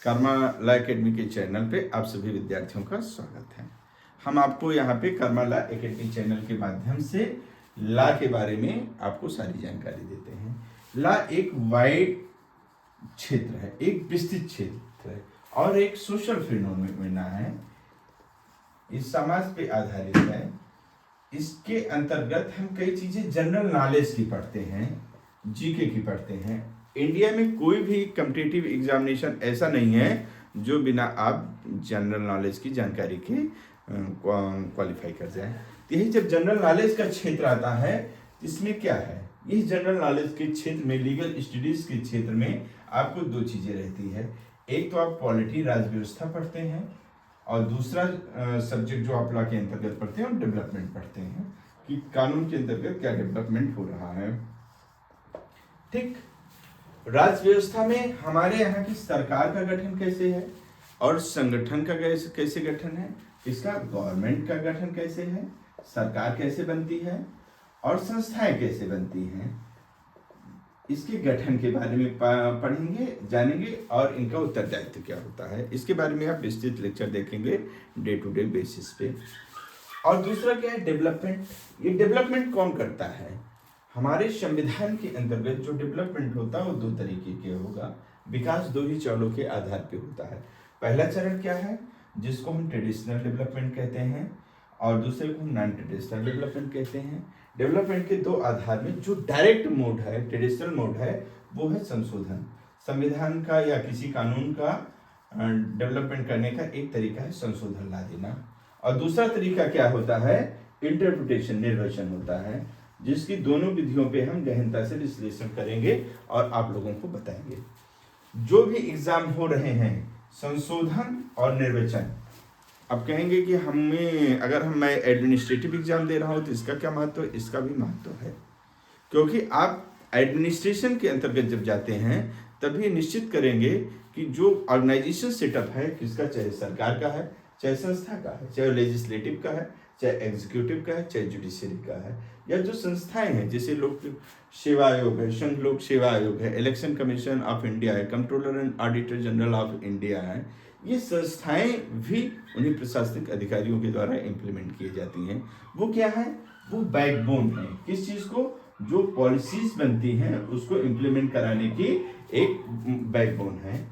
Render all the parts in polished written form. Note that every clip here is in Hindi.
कर्मा ला एकेडमी के चैनल पे आप सभी विद्यार्थियों का स्वागत है। हम आपको यहाँ पे कर्मा ला एकेडमी चैनल के माध्यम से ला के बारे में आपको सारी जानकारी देते हैं। ला एक वाइड क्षेत्र है, एक विस्तृत क्षेत्र है और एक सोशल फिनोमेना है। इस समाज पे आधारित है। इसके अंतर्गत हम कई चीजें जनरल नॉलेज की पढ़ते हैं, जीके की पढ़ते हैं। इंडिया में कोई भी कॉम्पिटिटिव एग्जामिनेशन ऐसा नहीं है जो बिना आप जनरल नॉलेज की जानकारी के क्वालिफाई कर जाए। तो यही जब जनरल नॉलेज का क्षेत्र आता है, इसमें क्या है, यही जनरल नॉलेज के क्षेत्र में, लीगल स्टडीज के क्षेत्र में आपको दो चीजें रहती है। एक तो आप पॉलिटी, राज व्यवस्था पढ़ते हैं, और दूसरा सब्जेक्ट जो आप लॉ के अंतर्गत पढ़ते हैं, डेवलपमेंट पढ़ते हैं कि कानून के अंतर्गत क्या डेवलपमेंट हो रहा है। ठीक, राज्य व्यवस्था में हमारे यहाँ की सरकार का गठन कैसे है और संगठन का कैसे गठन है, इसका गवर्नमेंट का गठन कैसे है, सरकार कैसे बनती है और संस्थाएं कैसे बनती हैं, इसके गठन के बारे में पढ़ेंगे, जानेंगे और इनका उत्तरदायित्व क्या होता है। इसके बारे में आप विस्तृत लेक्चर देखेंगे डे टू डे बेसिस पे। और दूसरा क्या है, डेवलपमेंट। ये डेवलपमेंट कौन करता है? हमारे संविधान के अंतर्गत जो डेवलपमेंट होता है वो दो तरीके के होगा। विकास दो ही चरणों के आधार पे होता है। पहला चरण क्या है, जिसको हम ट्रेडिशनल डेवलपमेंट कहते हैं, और दूसरे को हम नॉन ट्रेडिशनल डेवलपमेंट कहते हैं। डेवलपमेंट के दो आधार में जो डायरेक्ट मोड है, ट्रेडिशनल मोड है, वो है संशोधन। संविधान का या किसी कानून का डेवलपमेंट करने का एक तरीका है संशोधन ला देना, और दूसरा तरीका क्या होता है, इंटरप्रिटेशन, निर्वचन होता है, जिसकी दोनों विधियों पे हम गहनता से विश्लेषण करेंगे और आप लोगों को बताएंगे। जो भी एग्जाम हो रहे हैं, संशोधन और निर्वचन, अब कहेंगे कि अगर मैं एडमिनिस्ट्रेटिव एग्जाम दे रहा हूं तो इसका क्या महत्व है? इसका भी महत्व है, क्योंकि आप एडमिनिस्ट्रेशन के अंतर्गत जब जाते हैं तब ये निश्चित करेंगे कि जो ऑर्गेनाइजेशन सेटअप है किसका, चाहे सरकार का है, चाहे संस्था का है, चाहे लेजिस्लेटिव का है, चाहे एग्जीक्यूटिव का है, चाहे जुडिशरी का है, या जो संस्थाएं हैं जैसे लोक सेवा आयोग है, संघ लोक सेवा आयोग है, इलेक्शन कमीशन ऑफ इंडिया है, controller and auditor general of India है, ये संस्थाएं भी उन्हीं प्रशासनिक अधिकारियों के द्वारा इम्प्लीमेंट की जाती हैं। वो क्या है, वो बैकबोन है। किस चीज को? जो पॉलिसीज बनती हैं उसको इम्प्लीमेंट कराने की एक बैकबोन है।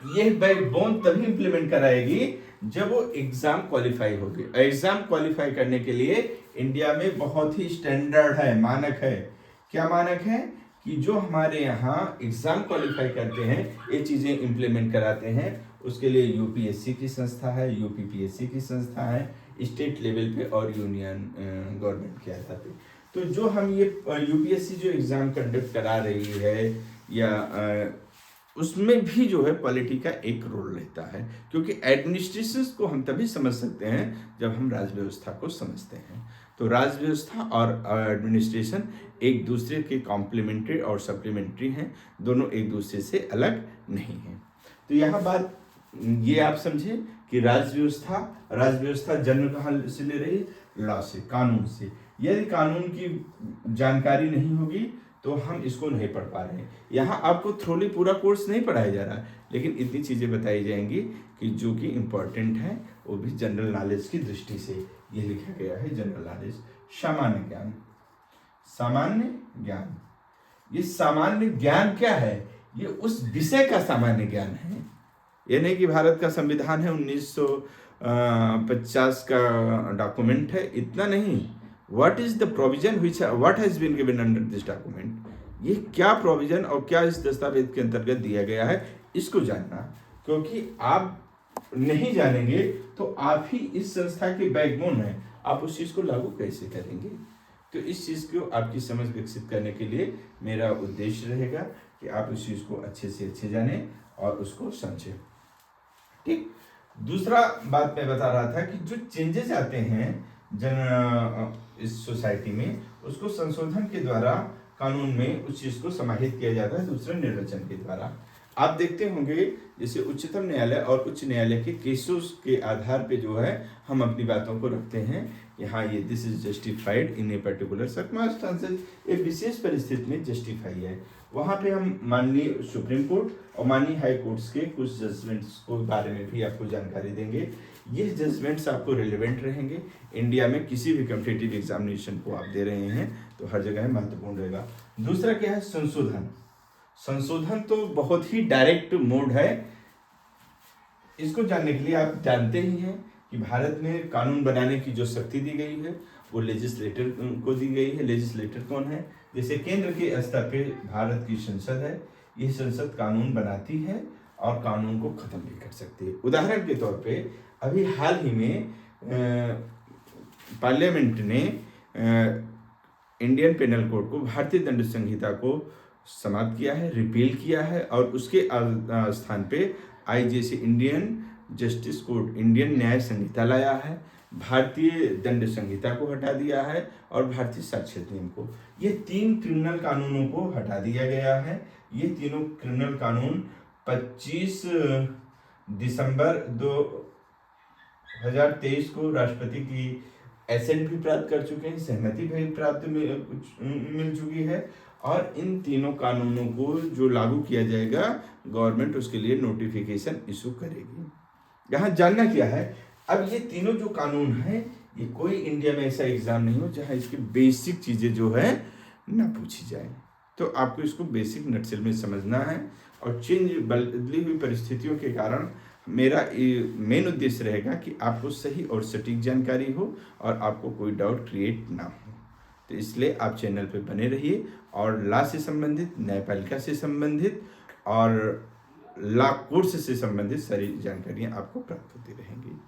ये बैकबोन तभी इम्प्लीमेंट कराएगी जब वो एग्जाम क्वालिफाई होगी। एग्जाम क्वालिफाई करने के लिए इंडिया में बहुत ही स्टैंडर्ड है, मानक है। क्या मानक है? कि जो हमारे यहाँ एग्जाम क्वालिफाई करते हैं, ये चीजें इम्प्लीमेंट कराते हैं। उसके लिए यूपीएससी की संस्था है, यूपीपीएससी की संस्था है, स्टेट लेवल पे और यूनियन गवर्नमेंट के आधार पे। तो जो हम ये यूपीएससी जो एग्जाम कंडक्ट करा रही है, या उसमें भी जो है पॉलिटी का एक रोल रहता है, क्योंकि एडमिनिस्ट्रेशन को हम तभी समझ सकते हैं जब हम राज व्यवस्था को समझते हैं। तो राज व्यवस्था और एडमिनिस्ट्रेशन एक दूसरे के कॉम्प्लीमेंट्री और सप्लीमेंट्री हैं, दोनों एक दूसरे से अलग नहीं हैं। तो यहाँ बात ये आप समझे कि राज व्यवस्था जन्म कहाँ से ले रही? लॉ से, कानून से। यदि कानून की जानकारी नहीं होगी तो हम इसको नहीं पढ़ पा रहे हैं। यहाँ आपको थ्रोली पूरा कोर्स नहीं पढ़ाया जा रहा, लेकिन इतनी चीजें बताई जाएंगी कि जो कि इम्पोर्टेंट है, वो भी जनरल नॉलेज की दृष्टि से। ये लिखा गया है जनरल नॉलेज। सामान्य ज्ञान, सामान्य ज्ञान, ये सामान्य ज्ञान क्या है? ये उस विषय का सामान्य ज्ञान है। ये नहीं कि भारत का संविधान है 1950 का डॉक्यूमेंट है, इतना नहीं। What is the provision what has been given under this document? ये क्या प्रोविजन और क्या इस दस्तावेज के अंतर्गत दिया गया है, इसको जानना। क्योंकि आप नहीं जानेंगे तो आप ही इस संस्था के बैकबोन हैं, आप उस चीज को लागू कैसे करेंगे? तो इस चीज को आपकी समझ विकसित करने के लिए मेरा उद्देश्य रहेगा कि आप उस चीज को अच्छे से अच्छे जाने और उसको समझें। ठीक, दूसरा बात मैं बता रहा था कि जो चेंजेस आते हैं इस सोसाइटी में, उसको संशोधन के द्वारा कानून में उस चीज को समाहित किया जाता है, दूसरे निर्वचन के द्वारा। आप देखते होंगे जैसे उच्चतम न्यायालय और उच्च न्यायालय के केसों के आधार पे जो है हम अपनी बातों को रखते हैं। यहाँ ये this is justified in a particular circumstances, एक विशेष परिस्थिति में जस्टिफाई है। वहाँ पे हम माननीय सुप्रीम कोर्ट और माननीय हाई कोर्ट्स के कुछ जजमेंट्स को बारे में भी आपको जानकारी देंगे। ये जजमेंट्स आपको रिलेवेंट रहेंगे। इंडिया में किसी भी कॉम्पिटिटिव एग्जामिनेशन को आप दे रहे हैं तो हर जगह महत्वपूर्ण रहेगा। दूसरा क्या है, संशोधन। संशोधन तो बहुत ही डायरेक्ट मोड है। इसको जानने के लिए आप जानते ही हैं कि भारत में कानून बनाने की जो शक्ति दी गई है वो लेजिस्लेटर को दी गई है। लेजिस्लेटर कौन है? जैसे केंद्र के स्तर पे भारत की संसद है, ये संसद कानून बनाती है और कानून को खत्म भी कर सकती है। उदाहरण के तौर पे अभी हाल ही में पार्लियामेंट ने इंडियन पेनल कोड को, भारतीय दंड संहिता को समाप्त किया है, रिपील किया है और उसके स्थान पे आईजेसी, इंडियन जस्टिस कोड, इंडियन न्याय संहिता लाया है। भारतीय दंड संहिता को हटा दिया है और भारतीय साक्ष्य अधिनियम को। ये 3 क्रिमिनल कानूनों को हटा दिया गया है। ये तीनों क्रिमिनल कानून 25 दिसंबर 2023 को राष्ट्रपति की एसेंट भी प्राप्त कर चुके हैं, सहमति भी प्राप्त मिल चुकी है और इन तीनों कानूनों को जो लागू किया जाएगा, गवर्नमेंट उसके लिए नोटिफिकेशन इशू करेगी। यहाँ जानना क्या है, अब ये तीनों जो कानून हैं, ये कोई इंडिया में ऐसा एग्जाम नहीं हो जहाँ इसकी बेसिक चीज़ें जो है ना पूछी जाए। तो आपको इसको बेसिक नटशेल में समझना है और बदली हुई परिस्थितियों के कारण मेरा मेन उद्देश्य रहेगा कि आपको सही और सटीक जानकारी हो और आपको कोई डाउट क्रिएट ना हो। तो इसलिए आप चैनल पे बने रहिए और लॉ से संबंधित, न्यायपालिका से संबंधित और लॉ कोर्स से संबंधित सारी जानकारियाँ आपको प्राप्त होती रहेंगी।